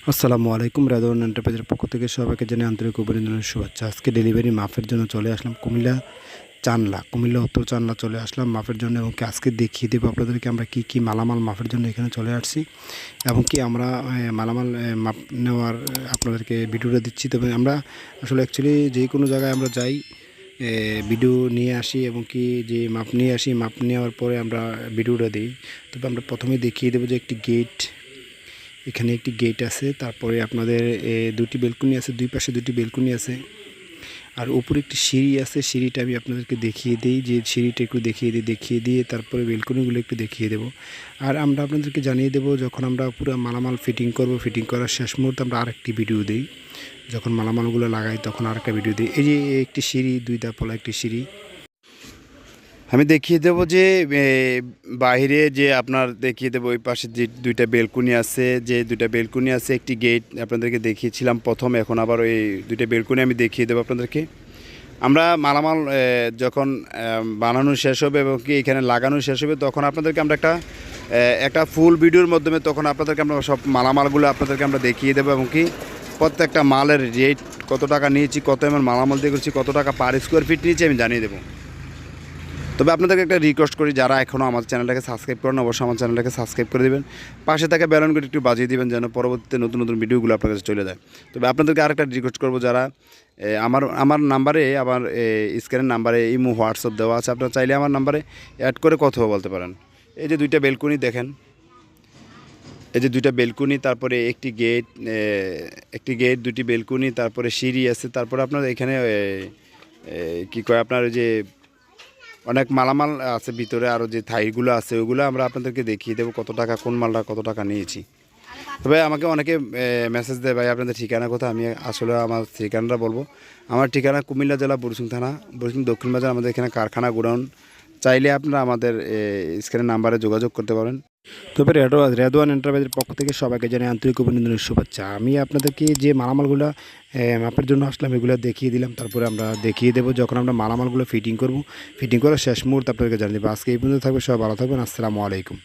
আসসালামু আলাইকুম। রেদওয়ান এন্টারপ্রাইজের পক্ষ থেকে সবাইকে জানাই আন্তরিক অভিনন্দনের শুভেচ্ছা। আজকে ডেলিভারি মাপের জন্য চলে আসলাম কুমিল্লা উত্তর চানলা চলে আসলাম মাপের জন্য, এবং কি আজকে দেখিয়ে দেবো আপনাদেরকে আমরা কি কি মালামাল মাপের জন্য এখানে চলে আসছি, এবং কি আমরা মালামাল মাপ নেওয়ার আপনাদেরকে ভিডিওটা দিচ্ছি। তবে আমরা আসলে অ্যাকচুয়ালি যে কোনো জায়গায় আমরা যাই, ভিডিও নিয়ে আসি এবং কি যে মাপ নিয়ে আসি, মাপ নেওয়ার পরে আমরা ভিডিওটা দিই। তবে আমরা প্রথমে দেখিয়ে দেবো যে এখানে একটি গেট আছে, তারপরে আপনাদের দুটি বেলকনি আছে, দুই পাশে দুটি বেলকনি আছে, আর উপরে একটি সিঁড়ি আছে। সিঁড়িটা আমি আপনাদেরকে দেখিয়ে দিই, যে সিঁড়িটা একটু দেখিয়ে দিয়ে তারপরে বেলকনিগুলো একটু দেখিয়ে দেবো। আর আমরা আপনাদেরকে জানিয়ে দেবো যখন আমরা পুরো মালামাল ফিটিং করব, ফিটিং করার শেষ মুহূর্তে আমরা আরেকটি ভিডিও দিই। যখন মালামালগুলো লাগাই তখন আরেকটা ভিডিও দিই। এই যে একটি সিঁড়ি, দুই ধাপওয়ালা একটি সিঁড়ি আমি দেখিয়ে দেবো যে বাইরে যে আপনার দেখিয়ে দেবো ওই পাশে যে দুইটা বেলকুনি আছে, একটি গেট আপনাদেরকে দেখিয়েছিলাম প্রথম, এখন আবার ওই দুইটা বেলকুনি আমি দেখিয়ে দেবো আপনাদেরকে। আমরা মালামাল যখন বানানো শেষ হবে এবং কি এখানে লাগানো শেষ হবে, তখন আপনাদেরকে আমরা একটা ফুল ভিডিওর মাধ্যমে তখন আপনাদেরকে আমরা সব মালামালগুলো আপনাদেরকে আমরা দেখিয়ে দেবো, এবং কি প্রত্যেকটা মালের রেট কত টাকা নিয়েছি, কত এমন মালামাল দিয়ে করছি, কত টাকা পার স্কোয়ার ফিট নিয়েছি আমি জানিয়ে দেবো। তবে আপনাদেরকে একটা রিকোয়েস্ট করি, যারা এখনও আমার চ্যানেলটাকে সাবস্ক্রাইব করেন অবশ্যই আমার চ্যানেলটাকে সাবস্ক্রাইব করে দেবেন, পাশে থাকা বেল আইকনটি একটু বাজিয়ে দেবেন যেন পরবর্তীতে নতুন নতুন ভিডিওগুলো আপনার কাছে চলে যায়। তবে আপনাদেরকে আরেকটা রিকোয়েস্ট করবো, যারা আমার নাম্বারে, আমার স্ক্রিনের নাম্বারে ইমো হোয়াটসঅ্যাপ দেওয়া আছে, আপনারা চাইলে আমার নাম্বারে অ্যাড করে কথাও বলতে পারেন। এই যে দুইটা বেলকুনি দেখেন, এই যে দুইটা বেলকুনি, তারপরে একটি গেট, দুটি বেলকুনি, তারপরে সিঁড়ি আছে, তারপরে আপনার এখানে কী কয় আপনার ওই যে অনেক মালামাল আছে ভিতরে, আরও যে থাইগুলো আছে ওইগুলো আমরা আপনাদেরকে দেখিয়ে দেবো কত টাকা, কোন মালটা কত টাকা নিয়েছি। তবে আমাকে অনেকে মেসেজ দেয়, ভাই আপনাদের ঠিকানা কোথায়। আমি আসলে আমার ঠিকানাটা বলবো। আমার ঠিকানা কুমিল্লা জেলা বরিশাল থানা, বরিশাল দক্ষিণ বাজার। আমাদের এখানে কারখানা গোডাউন। চাইলে আপনারা আমাদের স্ক্রিনের নাম্বারে যোগাযোগ করতে পারেন। তবে রেদওয়ান এন্টারপ্রাইজের পক্ষ থেকে সবাইকে জানাই আন্তরিক অভিনন্দনের শুভেচ্ছা। আমি আপনাদেরকে যে মালামালগুলো মাপের জন্য আসলাম এগুলো দেখিয়ে দিলাম, তারপরে আমরা দেখিয়ে দেবো যখন আমরা মালামালগুলো ফিটিং করব, ফিটিং করার শেষ মুহূর্তে আপনাদেরকে জানিয়ে দেবো। আজকে এই পর্যন্ত থাকবে, সবাই ভালো থাকবেন। আসসালামু আলাইকুম।